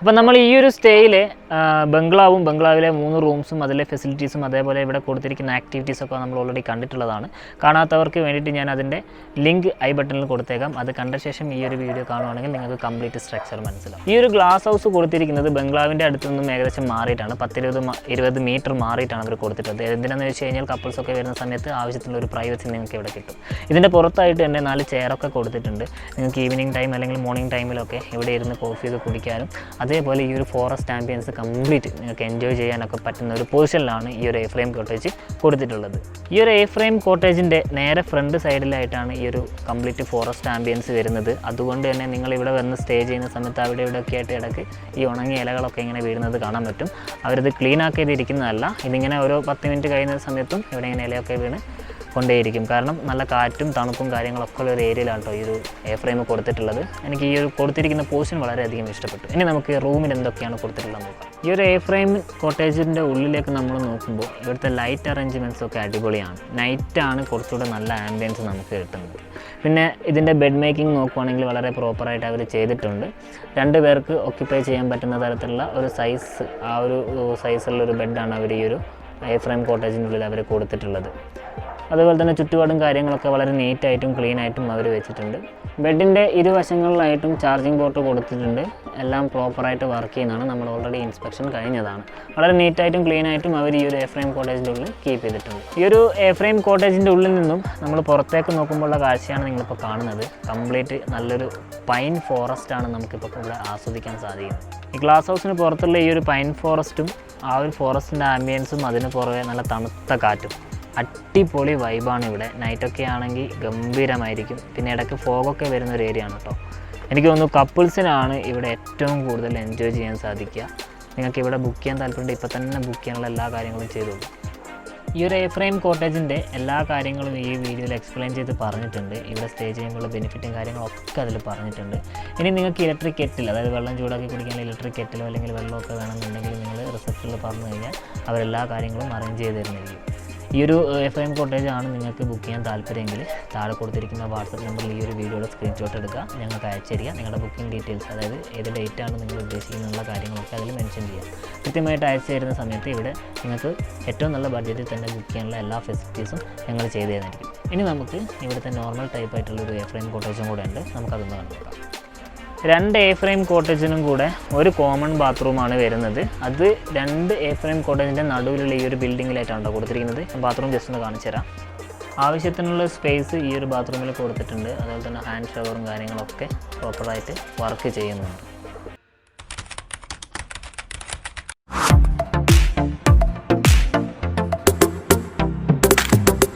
അപ്പോൾ നമ്മൾ ഈ ഒരു സ്റ്റേയിൽ ബംഗ്ലാവിലെ 3 റൂംസും അതിലെ ഫെസിലിറ്റീസും അതേപോലെ ഇവിടെ കൊടുത്തിരിക്കുന്ന ആക്ടിവിറ്റീസൊക്കെ നമ്മൾ ഓൾറെഡി കണ്ടിട്ടുള്ളതാണ്. കാണാത്തവർക്ക് വേണ്ടിയിട്ട് ഞാൻ അതിൻ്റെ ലിങ്ക് ഐ ബട്ടണിൽ കൊടുത്തേക്കാം. അത് കണ്ട ശേഷം ഈ ഒരു വീഡിയോ കാണുവാണെങ്കിൽ നിങ്ങൾക്ക് കംപ്ലീറ്റ് സ്ട്രക്ചർ മനസ്സിലാവും. ഈ ഒരു ഗ്ലാസ് ഹൗസ് കൊടുത്തിരിക്കുന്നത് ബംഗ്ലാവിൻ്റെ അടുത്തു നിന്നും ഏകദേശം മാറിയിട്ടാണ്, 10-20 മീറ്റർ മാറിയിട്ടാണ് അവർ കൊടുത്തിട്ടുള്ളത്. എന്തിനാണെന്ന് വെച്ച് കഴിഞ്ഞാൽ കപ്പിൾസൊക്കെ വരുന്ന സമയത്ത് ആവശ്യത്തിനുള്ള ഒരു പ്രൈവസി നിങ്ങൾക്ക് ഇവിടെ കിട്ടും. ഇതിൻ്റെ പുറത്തായിട്ട് തന്നെ 4 ചെയറൊക്കെ കൊടുത്തിട്ടുണ്ട്. നിങ്ങൾക്ക് ഈവനിങ് ടൈം അല്ലെങ്കിൽ മോർണിംഗ് ടൈമിലൊക്കെ ഇവിടെ ഇരുന്ന് കോഫിയൊക്കെ കുടിക്കാനും അതേപോലെ ഈ ഒരു ഫോറസ്റ്റ് ആംബിയൻസ് കംപ്ലീറ്റ് നിങ്ങൾക്ക് എൻജോയ് ചെയ്യാനൊക്കെ പറ്റുന്ന ഒരു പൊസിഷനിലാണ് ഈ ഒരു A-frame കോട്ടേജ് കൊടുത്തിട്ടുള്ളത്. ഈ ഒരു A-frame കോട്ടേജിൻ്റെ നേരെ ഫ്രണ്ട് സൈഡിലായിട്ടാണ് ഈ ഒരു കംപ്ലീറ്റ് ഫോറസ്റ്റ് ആംബിയൻസ് വരുന്നത്. അതുകൊണ്ട് തന്നെ നിങ്ങൾ ഇവിടെ വന്ന് സ്റ്റേ ചെയ്യുന്ന സമയത്ത് അവിടെ ഇവിടെയൊക്കെ ആയിട്ട് ഇടയ്ക്ക് ഈ ഉണങ്ങിയ ഇലകളൊക്കെ ഇങ്ങനെ വീഴുന്നത് കാണാൻ പറ്റും. അവരത് ക്ലീൻ ആക്കിയതിരിക്കുന്നതല്ല, ഇതിങ്ങനെ ഓരോ 10 മിനിറ്റ് കഴിയുന്ന സമയത്തും ഇവിടെ ഇങ്ങനെ ഇലയൊക്കെ വീണ് കൊണ്ടേയിരിക്കും. കാരണം നല്ല കാറ്റും തണുപ്പും കാര്യങ്ങളൊക്കെ ഉള്ള ഒരു ഏരിയയിലാണ് കേട്ടോ ഈ ഒരു A-frame കൊടുത്തിട്ടുള്ളത്. എനിക്ക് ഈ ഒരു കൊടുത്തിരിക്കുന്ന പോർഷൻ വളരെയധികം ഇഷ്ടപ്പെട്ടു. ഇനി നമുക്ക് റൂമിൽ എന്തൊക്കെയാണ് കൊടുത്തിട്ടുള്ളത് നോക്കാം. ഈ ഒരു A-frame കോട്ടേജിൻ്റെ ഉള്ളിലേക്ക് നമ്മൾ നോക്കുമ്പോൾ ഇവിടുത്തെ ലൈറ്റ് അറേഞ്ച്മെൻറ്റ്സ് ഒക്കെ അടിപൊളിയാണ്. നൈറ്റാണ് കുറച്ചുകൂടെ നല്ല ആംബിയൻസ് നമുക്ക് കിട്ടുന്നത്. പിന്നെ ഇതിൻ്റെ ബെഡ് മേക്കിംഗ് നോക്കുവാണെങ്കിൽ വളരെ പ്രോപ്പറായിട്ട് അവർ ചെയ്തിട്ടുണ്ട്. 2 പേർക്ക് ഓക്യുപ്പൈ ചെയ്യാൻ പറ്റുന്ന തരത്തിലുള്ള ഒരു സൈസ്, ആ ഒരു സൈസുള്ളൊരു ബെഡാണ് അവർ ഈ ഒരു A-frame കോട്ടേജിൻ്റെ ഉള്ളിൽ അവർ കൊടുത്തിട്ടുള്ളത്. അതുപോലെ തന്നെ ചുറ്റുപാടും കാര്യങ്ങളൊക്കെ വളരെ നീറ്റായിട്ടും ക്ലീനായിട്ടും അവർ വെച്ചിട്ടുണ്ട്. ബെഡിൻ്റെ ഇരുവശങ്ങളിലായിട്ടും ചാർജിങ് പോർട്ട് കൊടുത്തിട്ടുണ്ട്. എല്ലാം പ്രോപ്പറായിട്ട് വർക്ക് ചെയ്യുന്നതാണ്. നമ്മൾ ഓൾറെഡി ഇൻസ്പെക്ഷൻ കഴിഞ്ഞതാണ്. വളരെ നീറ്റായിട്ടും ക്ലീനായിട്ടും അവർ ഈ ഒരു A-frame കോട്ടേജിൻ്റെ ഉള്ളിൽ കീപ്പ് ചെയ്തിട്ടുണ്ട്. ഈ ഒരു A-frame കോട്ടേജിൻ്റെ ഉള്ളിൽ നിന്നും നമ്മൾ പുറത്തേക്ക് നോക്കുമ്പോഴുള്ള കാഴ്ചയാണ് നിങ്ങളിപ്പോൾ കാണുന്നത്. കംപ്ലീറ്റ് നല്ലൊരു പൈൻ ഫോറസ്റ്റാണ് നമുക്കിപ്പോൾ ഇവിടെ ആസ്വദിക്കാൻ സാധിക്കുന്നത്. ഈ ഗ്ലാസ് ഹൗസിന് പുറത്തുള്ള ഈ ഒരു പൈൻ ഫോറസ്റ്റും ആ ഒരു ഫോറസ്റ്റിൻ്റെ ആംബിയൻസും അതിന് പുറമെ നല്ല തണുത്ത കാറ്റും അടിപൊളി വൈബാണ് ഇവിടെ. നൈറ്റൊക്കെ ആണെങ്കിൽ ഗംഭീരമായിരിക്കും. പിന്നെ ഇടയ്ക്ക് ഫോഗൊക്കെ വരുന്ന ഒരു ഏരിയ ആണ് കേട്ടോ. എനിക്ക് തോന്നുന്നു കപ്പിൾസിനാണ് ഇവിടെ ഏറ്റവും കൂടുതൽ എൻജോയ് ചെയ്യാൻ സാധിക്കുക. നിങ്ങൾക്ക് ഇവിടെ ബുക്ക് ചെയ്യാൻ താല്പര്യമുണ്ട്, ഇപ്പോൾ തന്നെ ബുക്ക് ചെയ്യാനുള്ള എല്ലാ കാര്യങ്ങളും ചെയ്തോളൂ. ഈ ഒരു A-frame കോട്ടേജിൻ്റെ എല്ലാ കാര്യങ്ങളും ഈ വീഡിയോയിൽ എക്സ്പ്ലെയിൻ ചെയ്ത് പറഞ്ഞിട്ടുണ്ട്. ഇവിടെ സ്റ്റേ ചെയ്യുമ്പോൾ ബെനിഫിറ്റും കാര്യങ്ങളൊക്കെ അതിൽ പറഞ്ഞിട്ടുണ്ട്. ഇനി നിങ്ങൾക്ക് ഇലക്ട്രിക് കെറ്റിൽ, അതായത് വെള്ളം ചൂടാക്കി കുടിക്കാൻ ഇലക്ട്രിക് കെറ്റിലോ അല്ലെങ്കിൽ വെള്ളമൊക്കെ വേണമെന്നുണ്ടെങ്കിൽ നിങ്ങൾ റിസപ്ഷനിൽ പറഞ്ഞു കഴിഞ്ഞാൽ അവരെല്ലാ കാര്യങ്ങളും അറേഞ്ച് ചെയ്ത് തരുന്നതായിരിക്കും. ഈ ഒരു A-frame കോട്ടേജാണ് നിങ്ങൾക്ക് ബുക്ക് ചെയ്യാൻ താല്പര്യമെങ്കിൽ താഴെ കൊടുത്തിരിക്കുന്ന വാട്സപ്പ് നമ്പറിൽ ഈ ഒരു വീഡിയോയുടെ സ്ക്രീൻഷോട്ട് എടുക്കുക, ഞങ്ങൾക്ക് അയച്ചു തരിക. നിങ്ങളുടെ ബുക്കിംഗ് ഡീറ്റെയിൽസ്, അതായത് ഏത് ഡേറ്റാണ് നിങ്ങൾ ഉദ്ദേശിക്കുന്നുള്ള കാര്യങ്ങളൊക്കെ അതിൽ മെൻഷൻ ചെയ്യുക. കൃത്യമായിട്ട് അയച്ചു തരുന്ന സമയത്ത് ഇവിടെ നിങ്ങൾക്ക് ഏറ്റവും നല്ല ബഡ്ജറ്റിൽ തന്നെ ബുക്ക് ചെയ്യാനുള്ള എല്ലാ ഫെസിലിറ്റീസും ഞങ്ങൾ ചെയ്തു തരുന്നതായിരിക്കും. ഇനി നമുക്ക് ഇവിടുത്തെ നോർമൽ ടൈപ്പ് ആയിട്ടുള്ളൊരു A-frame കോട്ടേജും കൂടെ ഉണ്ട്. നമുക്കതൊന്ന് കണ്ടുനോക്കാം. 2 A-frame കോട്ടേജിനും കൂടെ ഒരു കോമൺ ബാത്റൂമാണ് വരുന്നത്. അത് 2 A-frame കോട്ടേജിൻ്റെ നടുവിലുള്ള ഈ ഒരു ബിൽഡിങ്ങിലായിട്ടാണ് കൊടുത്തിരിക്കുന്നത്. ബാത്റൂം ജസ്റ്റ് ഒന്ന് കാണിച്ചു തരാം. ആവശ്യത്തിനുള്ള സ്പേസ് ഈ ഒരു ബാത്റൂമിൽ കൊടുത്തിട്ടുണ്ട്. അതുപോലെ തന്നെ ഹാൻഡ് ഷവറും കാര്യങ്ങളൊക്കെ പ്രോപ്പറായിട്ട് വർക്ക് ചെയ്യുന്നുണ്ട്.